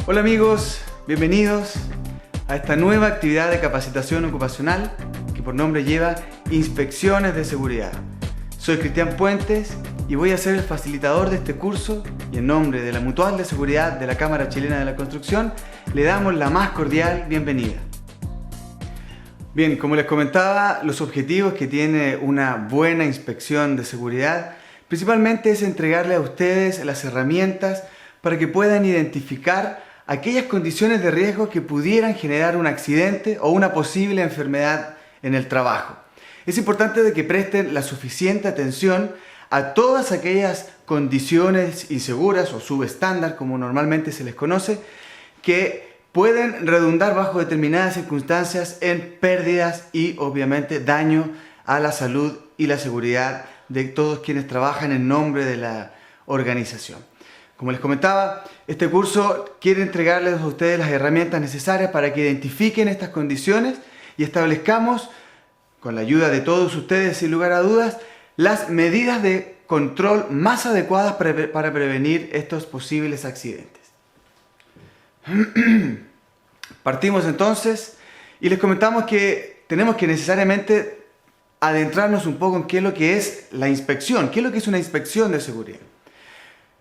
Hola amigos, bienvenidos a esta nueva actividad de capacitación ocupacional que por nombre lleva Inspecciones de Seguridad. Soy Cristian Puentes y voy a ser el facilitador de este curso y en nombre de la Mutual de Seguridad de la Cámara Chilena de la Construcción le damos la más cordial bienvenida. Bien, como les comentaba, los objetivos que tiene una buena inspección de seguridad principalmente es entregarle a ustedes las herramientas para que puedan identificar aquellas condiciones de riesgo que pudieran generar un accidente o una posible enfermedad en el trabajo. Es importante de que presten la suficiente atención a todas aquellas condiciones inseguras o subestándar, como normalmente se les conoce, que pueden redundar bajo determinadas circunstancias en pérdidas y obviamente daño a la salud y la seguridad de todos quienes trabajan en nombre de la organización. Como les comentaba, este curso quiere entregarles a ustedes las herramientas necesarias para que identifiquen estas condiciones y establezcamos, con la ayuda de todos ustedes sin lugar a dudas, las medidas de control más adecuadas para prevenir estos posibles accidentes. Partimos entonces y les comentamos que tenemos que necesariamente adentrarnos un poco en qué es lo que es la inspección, qué es lo que es una inspección de seguridad.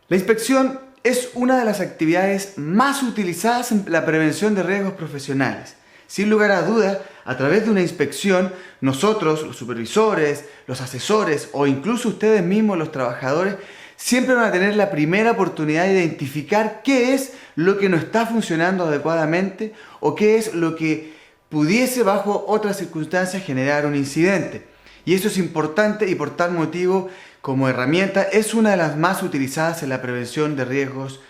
La inspección es una de las actividades más utilizadas en la prevención de riesgos profesionales. Sin lugar a dudas, a través de una inspección, nosotros, los supervisores, los asesores o incluso ustedes mismos, los trabajadores, siempre van a tener la primera oportunidad de identificar qué es lo que no está funcionando adecuadamente o qué es lo que pudiese bajo otras circunstancias generar un incidente. Y eso es importante y por tal motivo, como herramienta, es una de las más utilizadas en la prevención de riesgos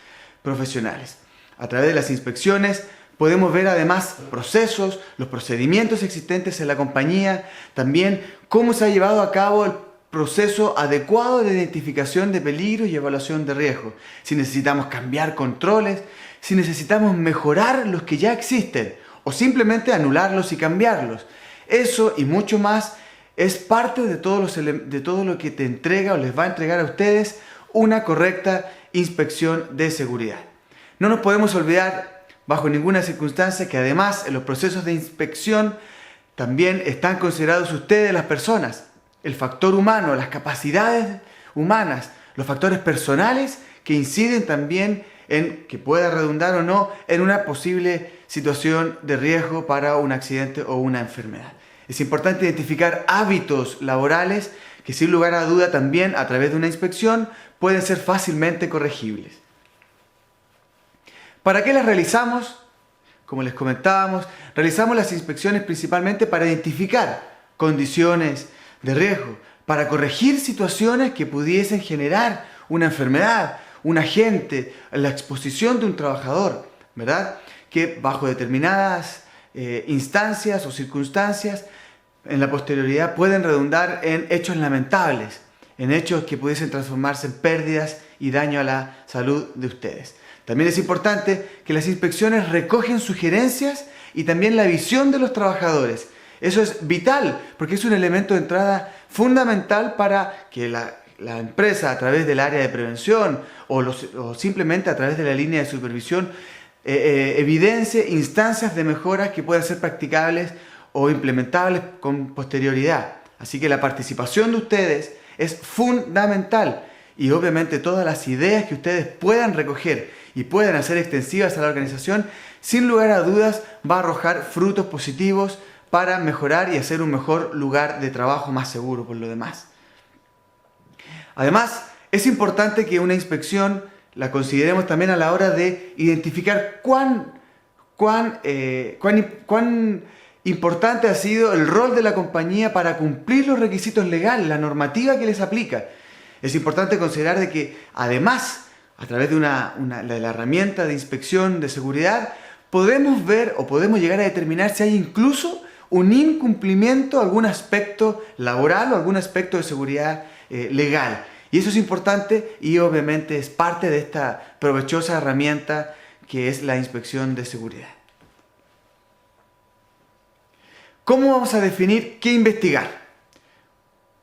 profesionales. A través de las inspecciones podemos ver además procesos, los procedimientos existentes en la compañía, también cómo se ha llevado a cabo el proceso adecuado de identificación de peligros y evaluación de riesgos. Si necesitamos cambiar controles, si necesitamos mejorar los que ya existen o simplemente anularlos y cambiarlos. Eso y mucho más es parte de todo lo que te entrega o les va a entregar a ustedes una correcta inspección de seguridad. No nos podemos olvidar bajo ninguna circunstancia que además en los procesos de inspección también están considerados ustedes las personas, el factor humano, las capacidades humanas, los factores personales que inciden también en que pueda redundar o no en una posible situación de riesgo para un accidente o una enfermedad. Es importante identificar hábitos laborales que sin lugar a duda también a través de una inspección pueden ser fácilmente corregibles. ¿Para qué las realizamos? Como les comentábamos, realizamos las inspecciones principalmente para identificar condiciones de riesgo, para corregir situaciones que pudiesen generar una enfermedad, un agente, la exposición de un trabajador, ¿verdad? Que bajo determinadas instancias o circunstancias en la posterioridad pueden redundar en hechos lamentables, en hechos que pudiesen transformarse en pérdidas y daño a la salud de ustedes. También es importante que las inspecciones recogen sugerencias y también la visión de los trabajadores. Eso es vital porque es un elemento de entrada fundamental para que la empresa a través del área de prevención o simplemente a través de la línea de supervisión evidencie instancias de mejoras que puedan ser practicables o implementables con posterioridad. Así que la participación de ustedes es fundamental y obviamente todas las ideas que ustedes puedan recoger y puedan hacer extensivas a la organización, sin lugar a dudas va a arrojar frutos positivos para mejorar y hacer un mejor lugar de trabajo más seguro por lo demás. Además, es importante que una inspección la consideremos también a la hora de identificar cuán importante ha sido el rol de la compañía para cumplir los requisitos legales, la normativa que les aplica. Es importante considerar de que además, a través de la herramienta de inspección de seguridad, podemos ver o podemos llegar a determinar si hay incluso un incumplimiento, algún aspecto laboral o algún aspecto de seguridad legal. Y eso es importante y obviamente es parte de esta provechosa herramienta que es la inspección de seguridad. ¿Cómo vamos a definir qué investigar?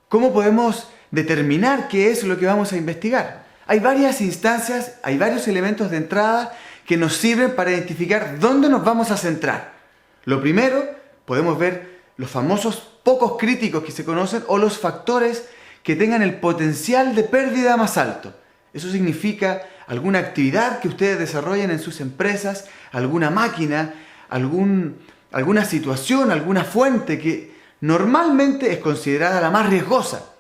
¿Cómo podemos determinar qué es lo que vamos a investigar? Hay varias instancias, hay varios elementos de entrada que nos sirven para identificar dónde nos vamos a centrar. Lo primero, podemos ver los famosos pocos críticos que se conocen o los factores que tengan el potencial de pérdida más alto. Eso significa alguna actividad que ustedes desarrollen en sus empresas, alguna máquina, alguna situación, alguna fuente que normalmente es considerada la más riesgosa,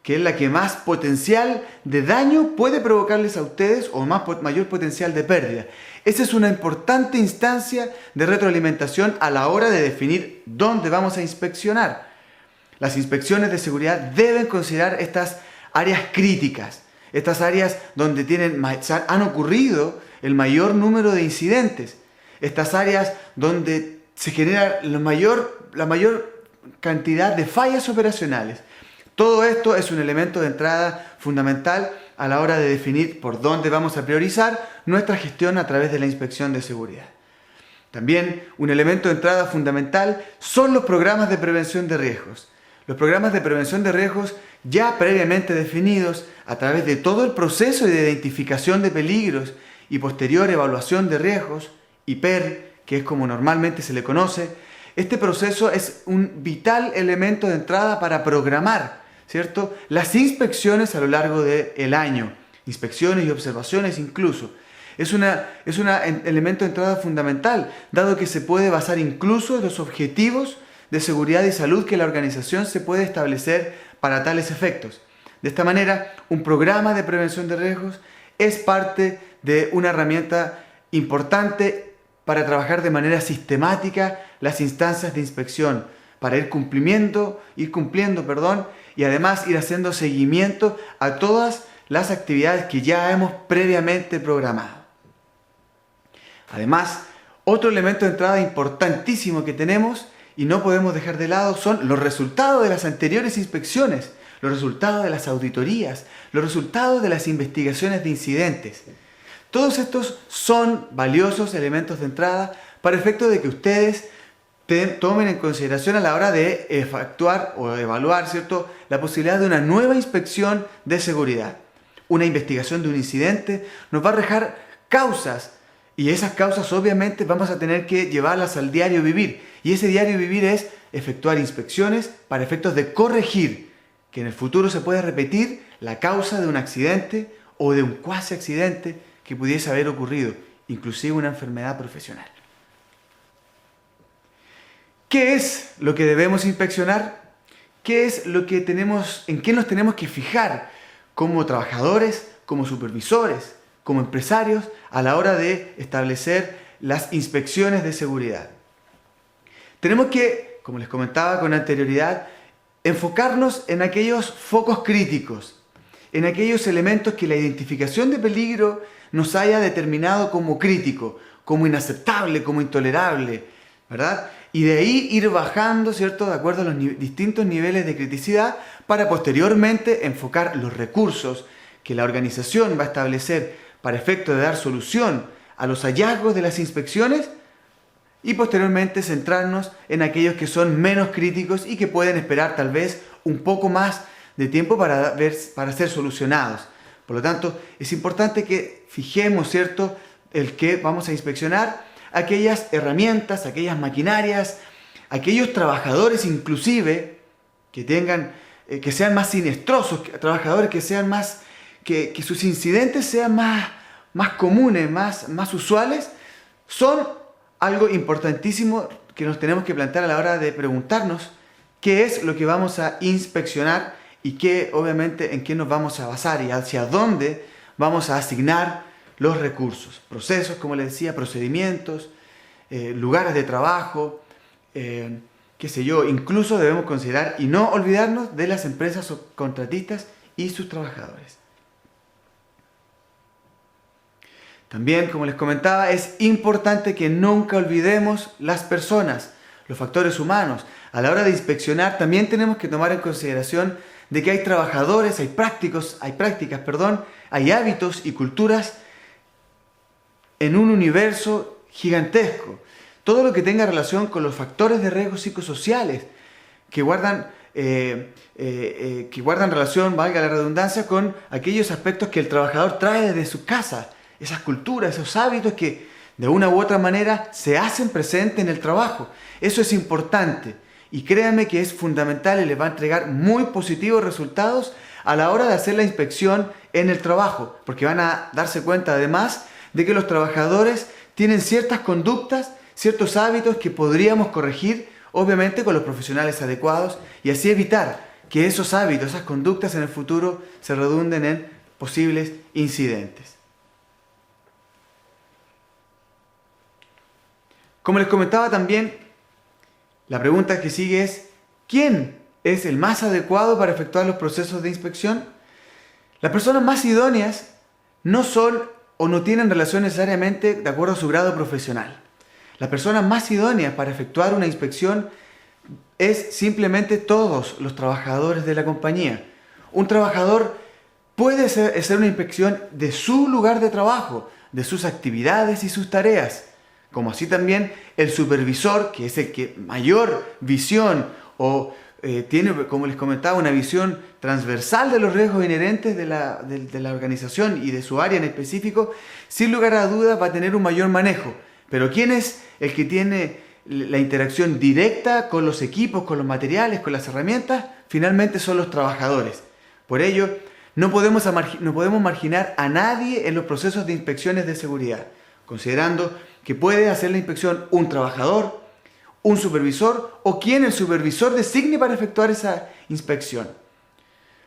que es la que más potencial de daño puede provocarles a ustedes o mayor potencial de pérdida. Esa es una importante instancia de retroalimentación a la hora de definir dónde vamos a inspeccionar. Las inspecciones de seguridad deben considerar estas áreas críticas, estas áreas donde han ocurrido el mayor número de incidentes, estas áreas donde se genera la mayor cantidad de fallas operacionales. Todo esto es un elemento de entrada fundamental a la hora de definir por dónde vamos a priorizar nuestra gestión a través de la inspección de seguridad. También un elemento de entrada fundamental son los programas de prevención de riesgos. Los programas de prevención de riesgos ya previamente definidos a través de todo el proceso de identificación de peligros y posterior evaluación de riesgos, IPER, que es como normalmente se le conoce. Este proceso es un vital elemento de entrada para programar, ¿cierto?, las inspecciones a lo largo del año, inspecciones y observaciones incluso. Es un elemento de entrada fundamental, dado que se puede basar incluso en los objetivos de seguridad y salud que la organización se puede establecer para tales efectos. De esta manera, un programa de prevención de riesgos es parte de una herramienta importante para trabajar de manera sistemática las instancias de inspección, para ir cumpliendo, y además ir haciendo seguimiento a todas las actividades que ya hemos previamente programado. Además, otro elemento de entrada importantísimo que tenemos y no podemos dejar de lado son los resultados de las anteriores inspecciones, los resultados de las auditorías, los resultados de las investigaciones de incidentes. Todos estos son valiosos elementos de entrada para efecto de que ustedes tomen en consideración a la hora de efectuar o evaluar, ¿cierto?, la posibilidad de una nueva inspección de seguridad. Una investigación de un incidente nos va a arrojar causas, y esas causas obviamente vamos a tener que llevarlas al diario vivir. Y ese diario vivir es efectuar inspecciones para efectos de corregir que en el futuro se pueda repetir la causa de un accidente o de un cuasi accidente que pudiese haber ocurrido, inclusive una enfermedad profesional. ¿Qué es lo que debemos inspeccionar? ¿Qué es lo que en qué nos tenemos que fijar como trabajadores, como supervisores, como empresarios a la hora de establecer las inspecciones de seguridad? Tenemos que, como les comentaba con anterioridad, enfocarnos en aquellos focos críticos, en aquellos elementos que la identificación de peligro nos haya determinado como crítico, como inaceptable, como intolerable, ¿verdad? Y de ahí ir bajando, ¿cierto?, de acuerdo a los distintos niveles de criticidad para posteriormente enfocar los recursos que la organización va a establecer para efecto de dar solución a los hallazgos de las inspecciones y posteriormente centrarnos en aquellos que son menos críticos y que pueden esperar tal vez un poco más de tiempo para ser solucionados. Por lo tanto, es importante que fijemos, ¿cierto?, el que vamos a inspeccionar aquellas herramientas, aquellas maquinarias, aquellos trabajadores inclusive que sean más sinestrosos, trabajadores que sean más, que sus incidentes sean más comunes, más usuales, son algo importantísimo que nos tenemos que plantear a la hora de preguntarnos qué es lo que vamos a inspeccionar y obviamente en qué nos vamos a basar y hacia dónde vamos a asignar los recursos, procesos, como les decía, procedimientos, lugares de trabajo, incluso debemos considerar y no olvidarnos de las empresas contratistas y sus trabajadores. También, como les comentaba, es importante que nunca olvidemos las personas, los factores humanos. A la hora de inspeccionar también tenemos que tomar en consideración de que hay trabajadores, hay prácticas, hay hábitos y culturas en un universo gigantesco. Todo lo que tenga relación con los factores de riesgo psicosociales que guardan relación, valga la redundancia, con aquellos aspectos que el trabajador trae desde su casa, esas culturas, esos hábitos que de una u otra manera se hacen presentes en el trabajo. Eso es importante y créanme que es fundamental y les va a entregar muy positivos resultados a la hora de hacer la inspección en el trabajo, porque van a darse cuenta además de que los trabajadores tienen ciertas conductas, ciertos hábitos que podríamos corregir, obviamente con los profesionales adecuados, y así evitar que esos hábitos, esas conductas en el futuro se redunden en posibles incidentes. Como les comentaba también, la pregunta que sigue es, ¿quién es el más adecuado para efectuar los procesos de inspección? Las personas más idóneas no son o no tienen relación necesariamente de acuerdo a su grado profesional. Las personas más idóneas para efectuar una inspección es simplemente todos los trabajadores de la compañía. Un trabajador puede hacer una inspección de su lugar de trabajo, de sus actividades y sus tareas, como así también el supervisor, que es el que mayor visión o tiene, como les comentaba, una visión transversal de los riesgos inherentes de la organización y de su área en específico, sin lugar a dudas va a tener un mayor manejo. Pero ¿quién es el que tiene la interacción directa con los equipos, con los materiales, con las herramientas? Finalmente son los trabajadores. Por ello, no podemos marginar a nadie en los procesos de inspecciones de seguridad, considerando que puede hacer la inspección un trabajador, un supervisor o quien el supervisor designe para efectuar esa inspección.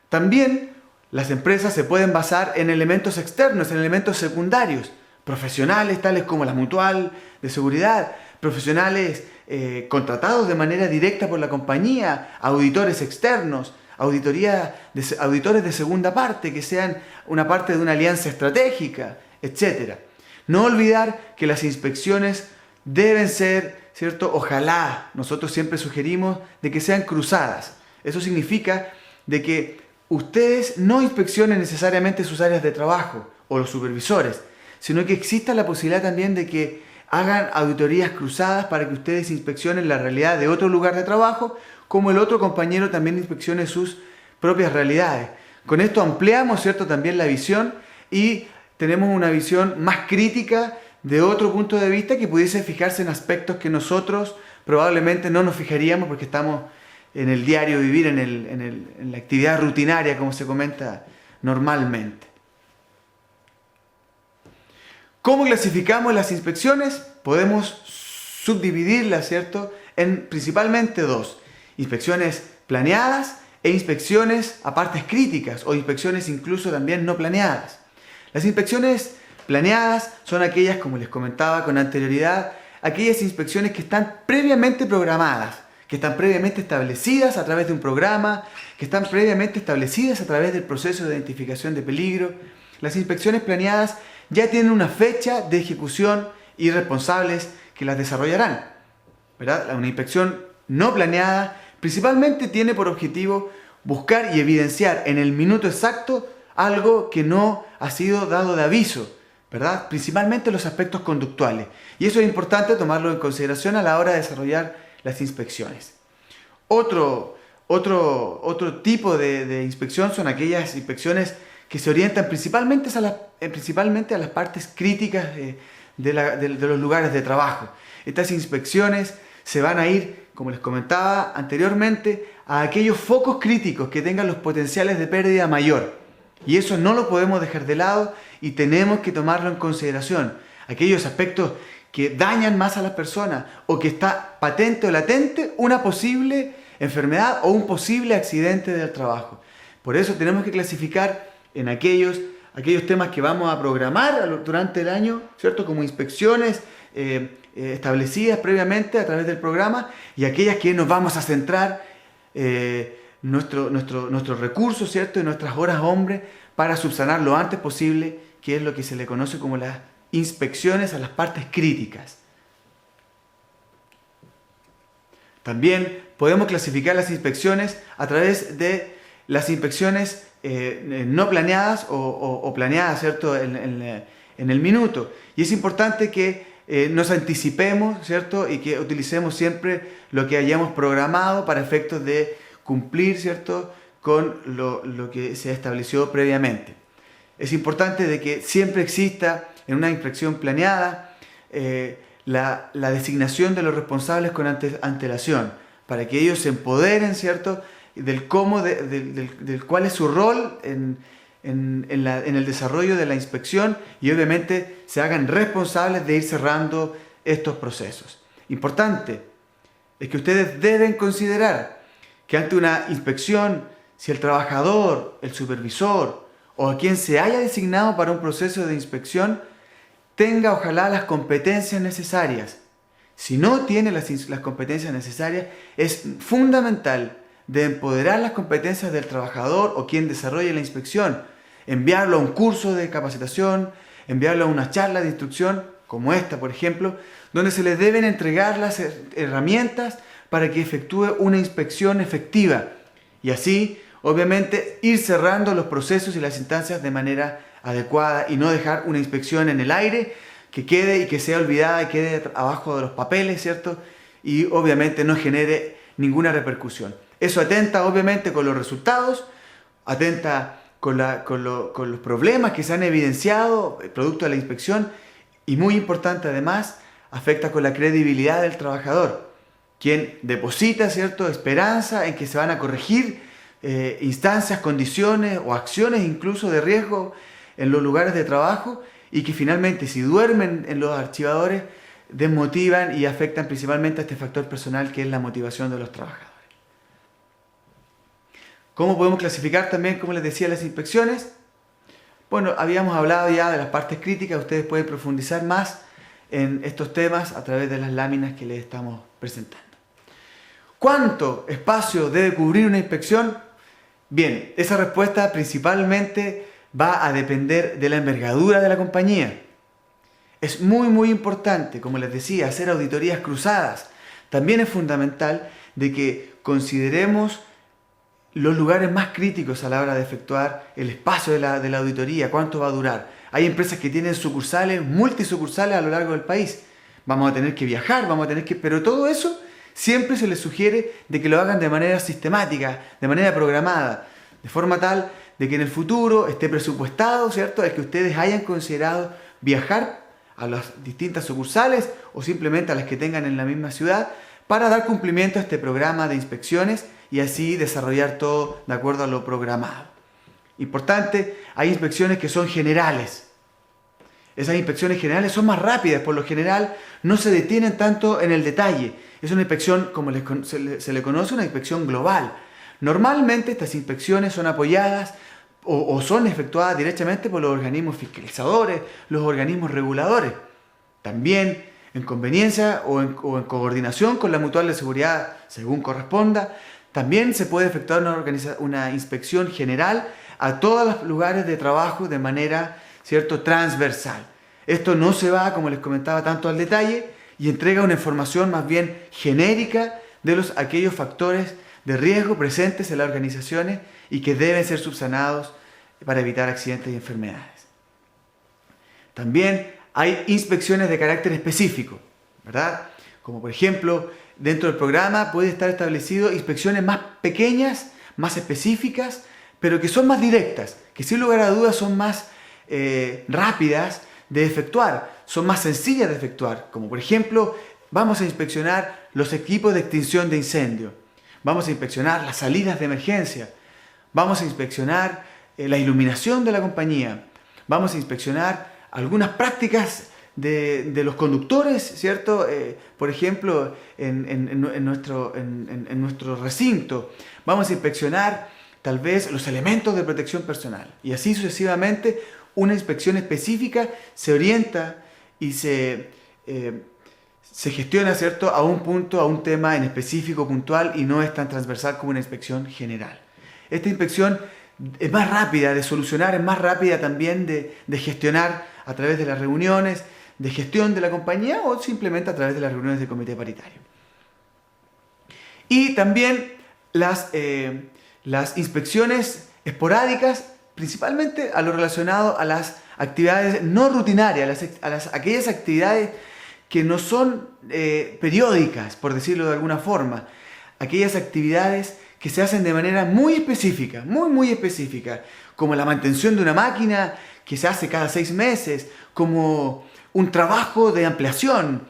También las empresas se pueden basar en elementos externos, en elementos secundarios, profesionales tales como la mutual de seguridad, profesionales contratados de manera directa por la compañía, auditores externos, auditores de segunda parte, que sean una parte de una alianza estratégica, etc. No olvidar que las inspecciones deben ser, ¿cierto? Ojalá, nosotros siempre sugerimos de que sean cruzadas. Eso significa de que ustedes no inspeccionen necesariamente sus áreas de trabajo o los supervisores, sino que exista la posibilidad también de que hagan auditorías cruzadas para que ustedes inspeccionen la realidad de otro lugar de trabajo, como el otro compañero también inspeccione sus propias realidades. Con esto ampliamos, ¿cierto?, también la visión y tenemos una visión más crítica de otro punto de vista que pudiese fijarse en aspectos que nosotros probablemente no nos fijaríamos porque estamos en el diario vivir, en la actividad rutinaria, como se comenta normalmente. ¿Cómo clasificamos las inspecciones? Podemos subdividirlas, ¿cierto?, en principalmente dos: inspecciones planeadas e inspecciones a partes críticas o inspecciones incluso también no planeadas. Las inspecciones planeadas son aquellas, como les comentaba con anterioridad, aquellas inspecciones que están previamente programadas, que están previamente establecidas a través de un programa, que están previamente establecidas a través del proceso de identificación de peligro. Las inspecciones planeadas ya tienen una fecha de ejecución y responsables que las desarrollarán, ¿verdad? Una inspección no planeada principalmente tiene por objetivo buscar y evidenciar en el minuto exacto algo que no ha sido dado de aviso, ¿verdad? Principalmente los aspectos conductuales. Y eso es importante tomarlo en consideración a la hora de desarrollar las inspecciones. Otro tipo de inspección son aquellas inspecciones que se orientan principalmente a las partes críticas de los lugares de trabajo. Estas inspecciones se van a ir, como les comentaba anteriormente, a aquellos focos críticos que tengan los potenciales de pérdida mayor. Y eso no lo podemos dejar de lado y tenemos que tomarlo en consideración. Aquellos aspectos que dañan más a las personas o que está patente o latente una posible enfermedad o un posible accidente del trabajo. Por eso tenemos que clasificar en aquellos temas que vamos a programar durante el año, ¿cierto?, como inspecciones establecidas previamente a través del programa, y aquellas que nos vamos a centrar nuestros recursos, ¿cierto?, y nuestras horas hombre para subsanar lo antes posible, que es lo que se le conoce como las inspecciones a las partes críticas. También podemos clasificar las inspecciones a través de las inspecciones no planeadas o planeadas, ¿cierto?, en el minuto. Y es importante que nos anticipemos, ¿cierto?, y que utilicemos siempre lo que hayamos programado para efectos de cumplir, ¿cierto?, con lo que se estableció previamente. Es importante de que siempre exista en una inspección planeada, la designación de los responsables con antelación, para que ellos se empoderen, ¿cierto?, del cómo, del cuál es su rol en el desarrollo de la inspección, y obviamente se hagan responsables de ir cerrando estos procesos. Importante es que ustedes deben considerar que ante una inspección, si el trabajador, el supervisor o a quien se haya designado para un proceso de inspección tenga ojalá las competencias necesarias. Si no tiene las competencias necesarias, es fundamental de empoderar las competencias del trabajador o quien desarrolle la inspección, enviarlo a un curso de capacitación, enviarlo a una charla de instrucción, como esta por ejemplo, donde se les deben entregar las herramientas para que efectúe una inspección efectiva y así, obviamente, ir cerrando los procesos y las instancias de manera adecuada y no dejar una inspección en el aire que quede y que sea olvidada y quede abajo de los papeles, ¿cierto? Y obviamente no genere ninguna repercusión. Eso atenta obviamente con los resultados, atenta con los problemas que se han evidenciado producto de la inspección y muy importante además, afecta con la credibilidad del trabajador, quien deposita, ¿cierto?, esperanza en que se van a corregir instancias, condiciones o acciones incluso de riesgo en los lugares de trabajo y que finalmente si duermen en los archivadores desmotivan y afectan principalmente a este factor personal que es la motivación de los trabajadores. ¿Cómo podemos clasificar también, como les decía, las inspecciones? Bueno, habíamos hablado ya de las partes críticas, ustedes pueden profundizar más en estos temas a través de las láminas que les estamos presentando. ¿Cuánto espacio debe cubrir una inspección? Bien, esa respuesta principalmente va a depender de la envergadura de la compañía. Es muy importante, como les decía, hacer auditorías cruzadas. También es fundamental de que consideremos los lugares más críticos a la hora de efectuar el espacio de la auditoría, cuánto va a durar. Hay empresas que tienen sucursales, multisucursales a lo largo del país. Vamos a tener que viajar, pero todo eso siempre se les sugiere de que lo hagan de manera sistemática, de manera programada, de forma tal de que en el futuro esté presupuestado, ¿cierto?, el que ustedes hayan considerado viajar a las distintas sucursales o simplemente a las que tengan en la misma ciudad para dar cumplimiento a este programa de inspecciones y así desarrollar todo de acuerdo a lo programado. Importante, hay inspecciones que son generales. Esas inspecciones generales son más rápidas, por lo general no se detienen tanto en el detalle. Es una inspección, como se le conoce, una inspección global. Normalmente estas inspecciones son apoyadas o son efectuadas directamente por los organismos fiscalizadores, los organismos reguladores. También en conveniencia o en coordinación con la mutual de seguridad, según corresponda, también se puede efectuar una inspección general a todos los lugares de trabajo de manera, ¿cierto?, transversal. Esto no se va, como les comentaba, tanto al detalle y entrega una información más bien genérica de aquellos factores de riesgo presentes en las organizaciones y que deben ser subsanados para evitar accidentes y enfermedades. También hay inspecciones de carácter específico, ¿verdad? Como por ejemplo, dentro del programa puede estar establecido inspecciones más pequeñas, más específicas, pero que son más directas, que sin lugar a dudas son más rápidas de efectuar, son más sencillas de efectuar. Como por ejemplo, vamos a inspeccionar los equipos de extinción de incendio, vamos a inspeccionar las salidas de emergencia, vamos a inspeccionar la iluminación de la compañía, vamos a inspeccionar algunas prácticas de los conductores, ¿cierto? Por ejemplo, en nuestro recinto, vamos a inspeccionar tal vez los elementos de protección personal y así sucesivamente. Una inspección específica se orienta y se gestiona, ¿cierto?, a un punto, a un tema en específico, puntual, y no es tan transversal como una inspección general. Esta inspección es más rápida de solucionar, es más rápida también de gestionar a través de las reuniones de gestión de la compañía o simplemente a través de las reuniones del comité paritario. Y también las inspecciones esporádicas, principalmente a lo relacionado a las actividades no rutinarias, aquellas actividades que no son periódicas, por decirlo de alguna forma, aquellas actividades que se hacen de manera muy específica, muy específica, como la mantención de una máquina que se hace cada 6 meses, como un trabajo de ampliación,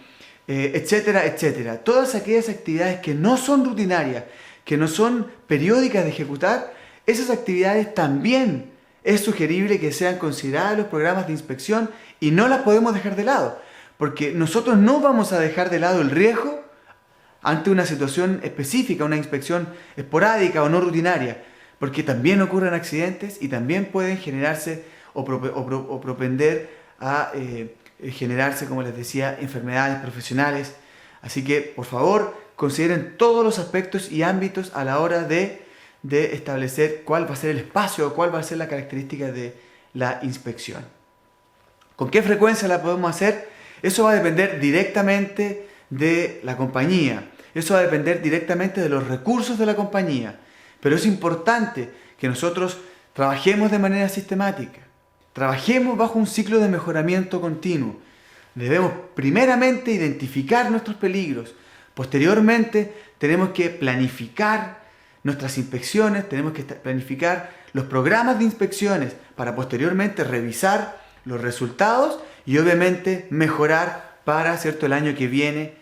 etcétera, etcétera. Todas aquellas actividades que no son rutinarias, que no son periódicas de ejecutar, esas actividades también es sugerible que sean consideradas en los programas de inspección y no las podemos dejar de lado, porque nosotros no vamos a dejar de lado el riesgo ante una situación específica, una inspección esporádica o no rutinaria, porque también ocurren accidentes y también pueden generarse o propender a generarse, como les decía, enfermedades profesionales. Así que, por favor, consideren todos los aspectos y ámbitos a la hora de establecer cuál va a ser el espacio o cuál va a ser la característica de la inspección. ¿Con qué frecuencia la podemos hacer? Eso va a depender directamente de la compañía. Eso va a depender directamente de los recursos de la compañía. Pero es importante que nosotros trabajemos de manera sistemática. Trabajemos bajo un ciclo de mejoramiento continuo. Debemos primeramente identificar nuestros peligros. Posteriormente tenemos que planificar nuestras inspecciones, tenemos que planificar los programas de inspecciones para posteriormente revisar los resultados y obviamente mejorar para, ¿cierto?, el año que viene.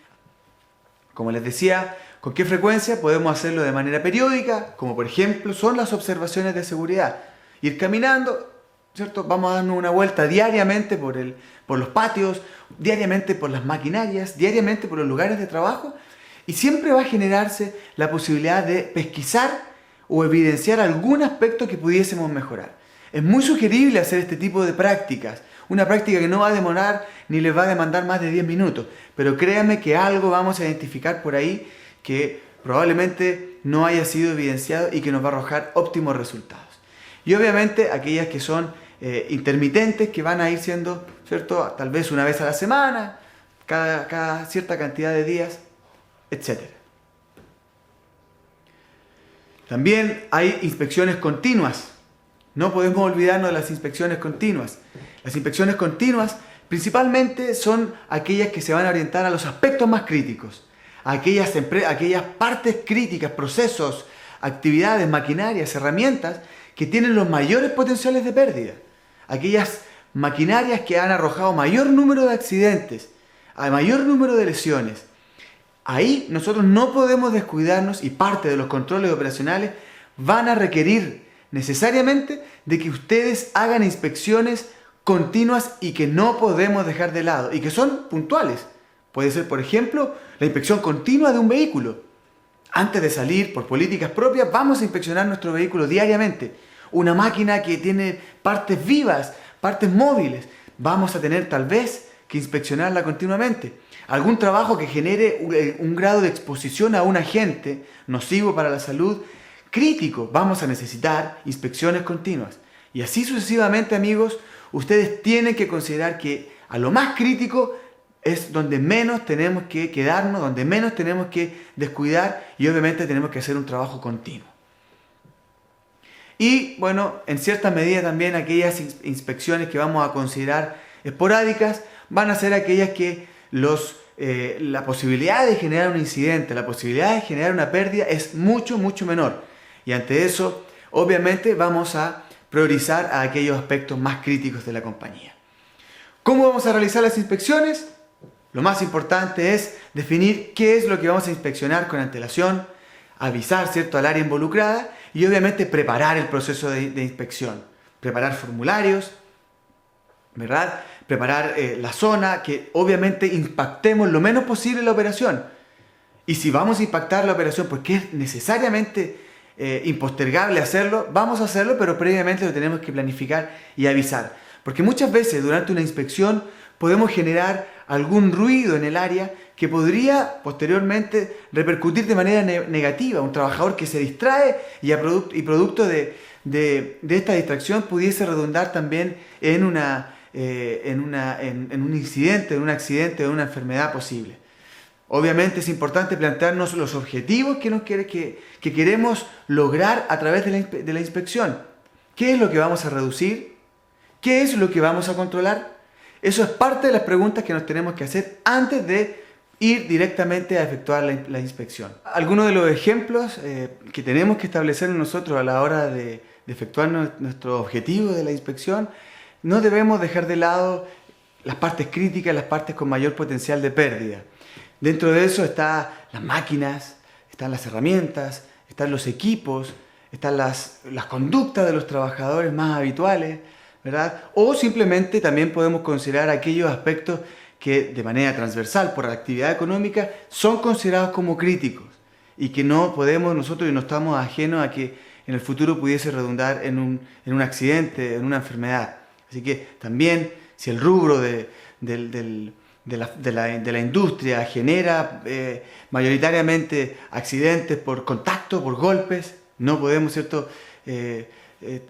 Como les decía, ¿con qué frecuencia? Podemos hacerlo de manera periódica, como por ejemplo son las observaciones de seguridad. Ir caminando, ¿cierto? Vamos a darnos una vuelta diariamente por los patios, diariamente por las maquinarias, diariamente por los lugares de trabajo, y siempre va a generarse la posibilidad de pesquisar o evidenciar algún aspecto que pudiésemos mejorar. Es muy sugerible hacer este tipo de prácticas, una práctica que no va a demorar ni les va a demandar más de 10 minutos, pero créanme que algo vamos a identificar por ahí que probablemente no haya sido evidenciado y que nos va a arrojar óptimos resultados. Y obviamente aquellas que son intermitentes, que van a ir siendo, ¿cierto?, tal vez una vez a la semana, cada cierta cantidad de días, etc. También hay inspecciones continuas. No podemos olvidarnos de las inspecciones continuas. Las inspecciones continuas principalmente son aquellas que se van a orientar a los aspectos más críticos, a aquellas partes críticas, procesos, actividades, maquinarias, herramientas que tienen los mayores potenciales de pérdida. Aquellas maquinarias que han arrojado mayor número de accidentes, a mayor número de lesiones. Ahí nosotros no podemos descuidarnos y parte de los controles operacionales van a requerir necesariamente de que ustedes hagan inspecciones continuas y que no podemos dejar de lado y que son puntuales. Puede ser, por ejemplo, la inspección continua de un vehículo. Antes de salir por políticas propias, vamos a inspeccionar nuestro vehículo diariamente. Una máquina que tiene partes vivas, partes móviles, vamos a tener tal vez que inspeccionarla continuamente. Algún trabajo que genere un grado de exposición a un agente nocivo para la salud crítico, vamos a necesitar inspecciones continuas. Y así sucesivamente, amigos, ustedes tienen que considerar que a lo más crítico es donde menos tenemos que quedarnos, donde menos tenemos que descuidar y obviamente tenemos que hacer un trabajo continuo. Y bueno, en cierta medida también aquellas inspecciones que vamos a considerar esporádicas van a ser aquellas que la posibilidad de generar un incidente, la posibilidad de generar una pérdida es mucho, mucho menor. Y ante eso, obviamente vamos a priorizar a aquellos aspectos más críticos de la compañía. ¿Cómo vamos a realizar las inspecciones? Lo más importante es definir qué es lo que vamos a inspeccionar con antelación, avisar, ¿cierto?, al área involucrada y obviamente preparar el proceso de inspección. Preparar formularios, ¿verdad? Preparar la zona, que obviamente impactemos lo menos posible la operación. Y si vamos a impactar la operación porque es necesariamente impostergable hacerlo, vamos a hacerlo, pero previamente lo tenemos que planificar y avisar. Porque muchas veces durante una inspección podemos generar algún ruido en el área que podría posteriormente repercutir de manera negativa. Un trabajador que se distrae y producto de esta distracción pudiese redundar también en un incidente, en un accidente o en una enfermedad posible. Obviamente es importante plantearnos los objetivos que queremos lograr a través de la inspección. ¿Qué es lo que vamos a reducir? ¿Qué es lo que vamos a controlar? Eso es parte de las preguntas que nos tenemos que hacer antes de ir directamente a efectuar la inspección. Algunos de los ejemplos que tenemos que establecer nosotros a la hora de efectuar nuestro objetivo de la inspección no debemos dejar de lado las partes críticas, las partes con mayor potencial de pérdida. Dentro de eso están las máquinas, están las herramientas, están los equipos, están las conductas de los trabajadores más habituales, ¿verdad? O simplemente también podemos considerar aquellos aspectos que de manera transversal por la actividad económica son considerados como críticos y que no podemos nosotros y no estamos ajenos a que en el futuro pudiese redundar en un accidente, en una enfermedad. Así que también si el rubro de la industria genera mayoritariamente accidentes por contacto, por golpes, no podemos, ¿cierto?,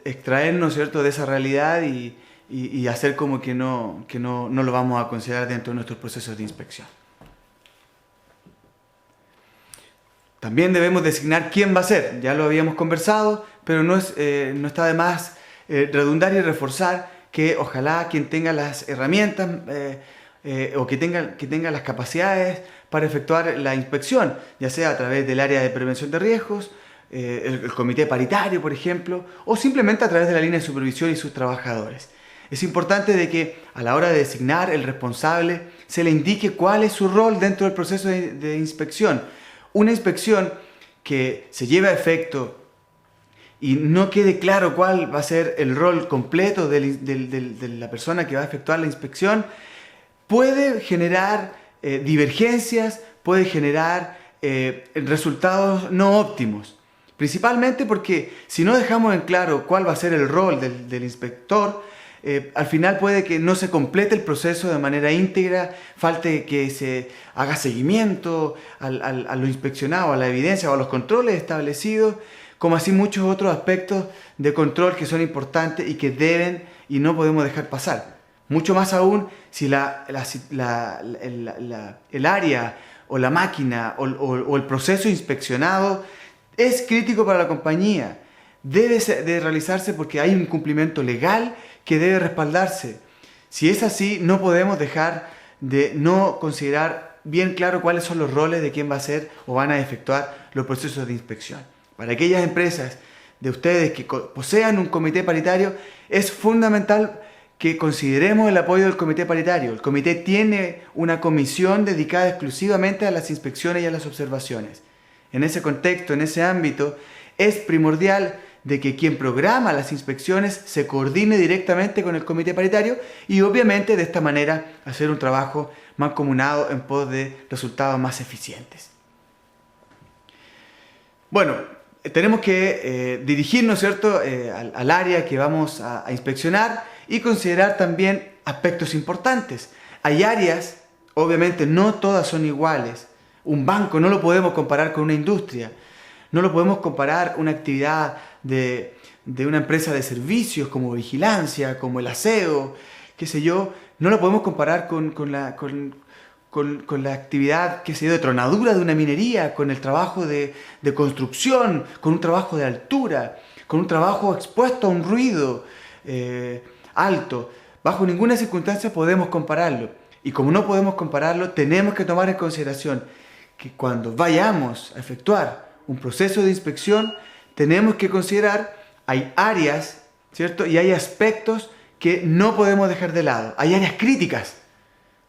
extraernos, ¿cierto?, de esa realidad y hacer como que no lo vamos a considerar dentro de nuestros procesos de inspección. También debemos designar quién va a ser, ya lo habíamos conversado, pero no está de más redundar y reforzar que ojalá quien tenga las herramientas o que tenga las capacidades para efectuar la inspección, ya sea a través del área de prevención de riesgos, el comité paritario, por ejemplo, o simplemente a través de la línea de supervisión y sus trabajadores. Es importante de que a la hora de designar el responsable se le indique cuál es su rol dentro del proceso de inspección. Una inspección que se lleve a efecto y no quede claro cuál va a ser el rol completo de la persona que va a efectuar la inspección, puede generar divergencias, puede generar resultados no óptimos. Principalmente porque si no dejamos en claro cuál va a ser el rol del inspector, al final puede que no se complete el proceso de manera íntegra, falte que se haga seguimiento a lo inspeccionado, a la evidencia o a los controles establecidos, como así muchos otros aspectos de control que son importantes y que deben y no podemos dejar pasar. Mucho más aún si el área o la máquina o el proceso inspeccionado es crítico para la compañía. Debe de realizarse porque hay un incumplimiento legal que debe respaldarse. Si es así, no podemos dejar de no considerar bien claro cuáles son los roles de quién va a hacer o van a efectuar los procesos de inspección. Para aquellas empresas de ustedes que posean un comité paritario, es fundamental que consideremos el apoyo del comité paritario. El comité tiene una comisión dedicada exclusivamente a las inspecciones y a las observaciones. En ese contexto, en ese ámbito, es primordial de que quien programa las inspecciones se coordine directamente con el comité paritario y obviamente de esta manera hacer un trabajo mancomunado en pos de resultados más eficientes. Bueno, tenemos que dirigirnos, ¿cierto?, al área que vamos a inspeccionar y considerar también aspectos importantes. Hay áreas, obviamente no todas son iguales. Un banco no lo podemos comparar con una industria. No lo podemos comparar una actividad de una empresa de servicios como vigilancia, como el aseo, qué sé yo. No lo podemos comparar con la actividad, qué sé yo, de tronadura de una minería, con el trabajo de construcción, con un trabajo de altura, con un trabajo expuesto a un ruido alto. Bajo ninguna circunstancia podemos compararlo. Y como no podemos compararlo, tenemos que tomar en consideración que cuando vayamos a efectuar un proceso de inspección, tenemos que considerar, hay áreas, ¿cierto?, y hay aspectos que no podemos dejar de lado. Hay áreas críticas.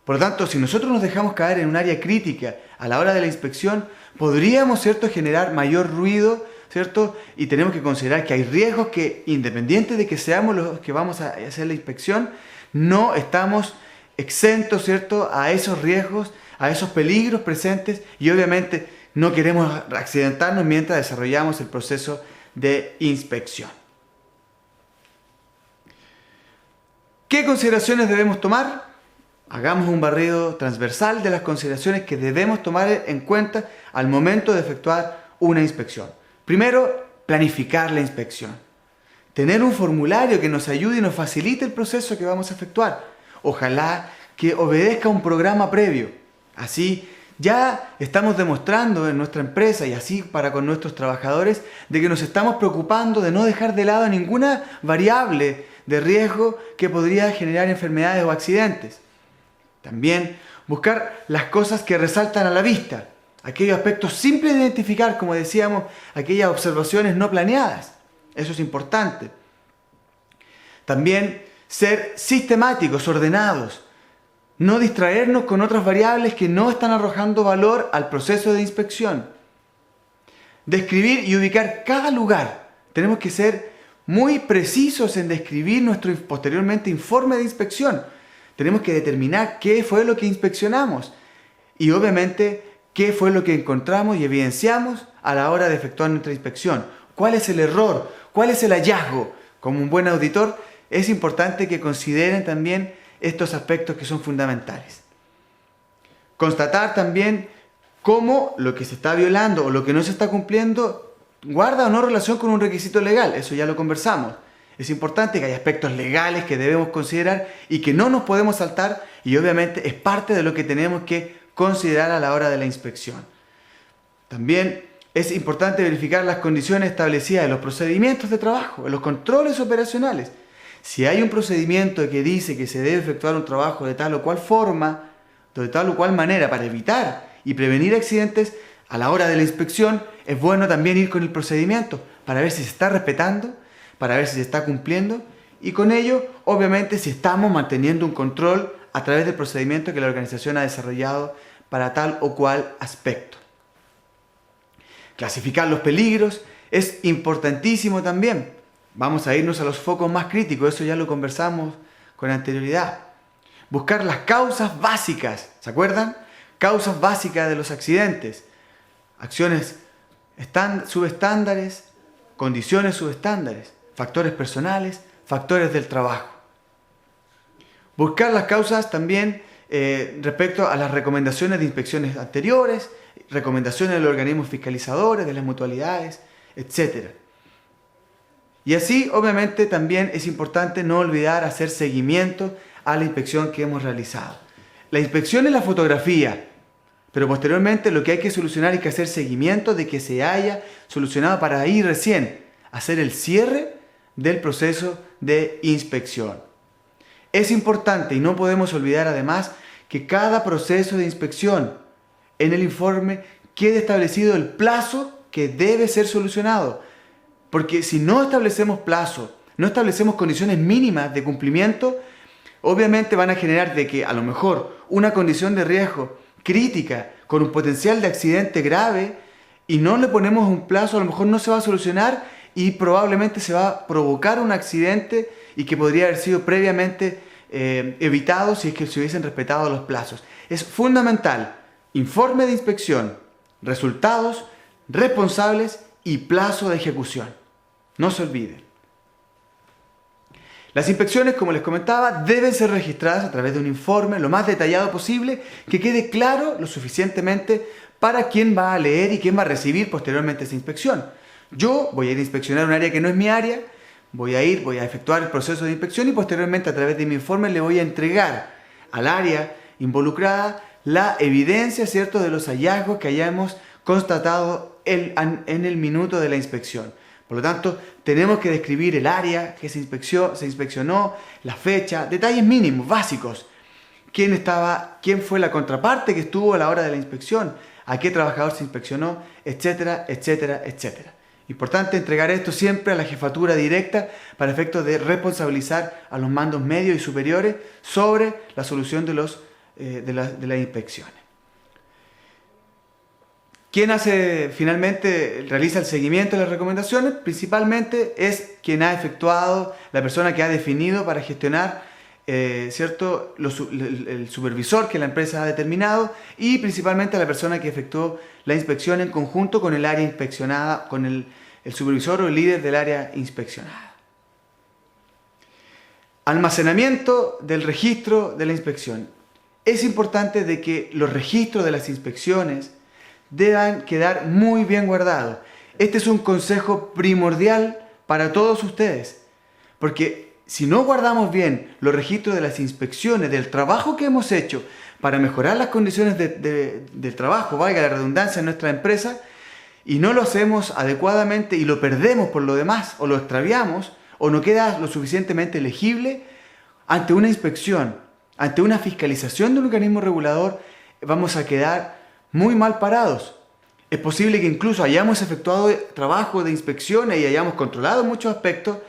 Por lo tanto, si nosotros nos dejamos caer en un área crítica a la hora de la inspección, podríamos, ¿cierto?, generar mayor ruido, ¿cierto? Y tenemos que considerar que hay riesgos que, independiente de que seamos los que vamos a hacer la inspección, no estamos exentos, ¿cierto?, a esos riesgos, a esos peligros presentes y obviamente no queremos accidentarnos mientras desarrollamos el proceso de inspección. ¿Qué consideraciones debemos tomar? Hagamos un barrido transversal de las consideraciones que debemos tomar en cuenta al momento de efectuar una inspección. Primero, planificar la inspección. Tener un formulario que nos ayude y nos facilite el proceso que vamos a efectuar. Ojalá que obedezca un programa previo. Así ya estamos demostrando en nuestra empresa y así para con nuestros trabajadores de que nos estamos preocupando de no dejar de lado ninguna variable de riesgo que podría generar enfermedades o accidentes. También buscar las cosas que resaltan a la vista, aquellos aspectos simples de identificar, como decíamos, aquellas observaciones no planeadas. Eso es importante. También ser sistemáticos, ordenados, no distraernos con otras variables que no están arrojando valor al proceso de inspección. Describir y ubicar cada lugar. Tenemos que ser muy precisos en describir nuestro posteriormente informe de inspección. Tenemos que determinar qué fue lo que inspeccionamos y obviamente qué fue lo que encontramos y evidenciamos a la hora de efectuar nuestra inspección. ¿Cuál es el error? ¿Cuál es el hallazgo? Como un buen auditor, es importante que consideren también estos aspectos que son fundamentales. Constatar también cómo lo que se está violando o lo que no se está cumpliendo guarda o no relación con un requisito legal. Eso ya lo conversamos. Es importante que haya aspectos legales que debemos considerar y que no nos podemos saltar, y obviamente es parte de lo que tenemos que considerar a la hora de la inspección. También es importante verificar las condiciones establecidas en los procedimientos de trabajo, en los controles operacionales. Si hay un procedimiento que dice que se debe efectuar un trabajo de tal o cual forma, de tal o cual manera para evitar y prevenir accidentes, a la hora de la inspección es bueno también ir con el procedimiento para ver si se está respetando, para ver si se está cumpliendo y con ello, obviamente, si estamos manteniendo un control a través del procedimiento que la organización ha desarrollado para tal o cual aspecto. Clasificar los peligros es importantísimo también. Vamos a irnos a los focos más críticos, eso ya lo conversamos con anterioridad. Buscar las causas básicas, ¿se acuerdan? Causas básicas de los accidentes. Acciones subestándares, condiciones subestándares, factores personales, factores del trabajo. Buscar las causas también respecto a las recomendaciones de inspecciones anteriores, recomendaciones de los organismos fiscalizadores, de las mutualidades, etc. Y así, obviamente, también es importante no olvidar hacer seguimiento a la inspección que hemos realizado. La inspección es la fotografía, pero posteriormente lo que hay que solucionar es que hacer seguimiento de que se haya solucionado para ahí recién hacer el cierre del proceso de inspección. Es importante y no podemos olvidar además que cada proceso de inspección en el informe quede establecido el plazo que debe ser solucionado. Porque si no establecemos plazo, no establecemos condiciones mínimas de cumplimiento, obviamente van a generar de que a lo mejor una condición de riesgo crítica con un potencial de accidente grave y no le ponemos un plazo, a lo mejor no se va a solucionar y probablemente se va a provocar un accidente y que podría haber sido previamente evitado si es que se hubiesen respetado los plazos. Es fundamental informe de inspección, resultados, responsables y plazo de ejecución. No se olviden. Las inspecciones, como les comentaba, deben ser registradas a través de un informe lo más detallado posible, que quede claro lo suficientemente para quién va a leer y quién va a recibir posteriormente esa inspección. Yo voy a ir a inspeccionar un área que no es mi área, voy a efectuar el proceso de inspección y posteriormente a través de mi informe le voy a entregar al área involucrada la evidencia, ¿cierto?, de los hallazgos que hayamos constatado en el minuto de la inspección. Por lo tanto, tenemos que describir el área que se inspeccionó, la fecha, detalles mínimos, básicos. ¿Quién fue la contraparte que estuvo a la hora de la inspección? ¿A qué trabajador se inspeccionó? Etcétera, etcétera, etcétera. Importante entregar esto siempre a la jefatura directa para efectos de responsabilizar a los mandos medios y superiores sobre la solución de las inspecciones. ¿Quién realiza el seguimiento de las recomendaciones? Principalmente es quien ha efectuado, la persona que ha definido para gestionar, ¿cierto?, el supervisor que la empresa ha determinado y principalmente la persona que efectuó la inspección en conjunto con el área inspeccionada, con el supervisor o el líder del área inspeccionada. Almacenamiento del registro de la inspección. Es importante de que los registros de las inspecciones deban quedar muy bien guardados. Este es un consejo primordial para todos ustedes, porque si no guardamos bien los registros de las inspecciones, del trabajo que hemos hecho para mejorar las condiciones del trabajo, valga la redundancia, en nuestra empresa, y no lo hacemos adecuadamente y lo perdemos por lo demás, o lo extraviamos, o no queda lo suficientemente legible, ante una inspección, ante una fiscalización de un organismo regulador, vamos a quedar muy mal parados. Es posible que incluso hayamos efectuado trabajo de inspecciones y hayamos controlado muchos aspectos,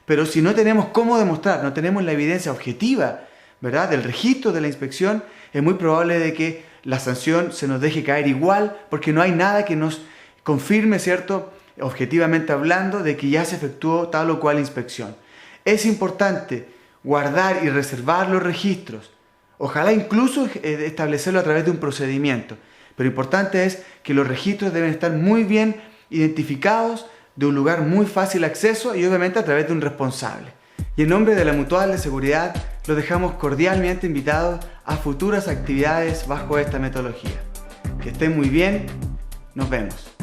Pero si no tenemos cómo demostrar, no tenemos la evidencia objetiva, ¿verdad?, del registro de la inspección, es muy probable de que la sanción se nos deje caer igual, porque no hay nada que nos confirme, ¿cierto?, objetivamente hablando, de que ya se efectuó tal o cual inspección. Es importante guardar y reservar los registros. Ojalá incluso establecerlo a través de un procedimiento. Pero importante es que los registros deben estar muy bien identificados, de un lugar muy fácil acceso y obviamente a través de un responsable. Y en nombre de la Mutual de Seguridad, los dejamos cordialmente invitados a futuras actividades bajo esta metodología. Que estén muy bien, nos vemos.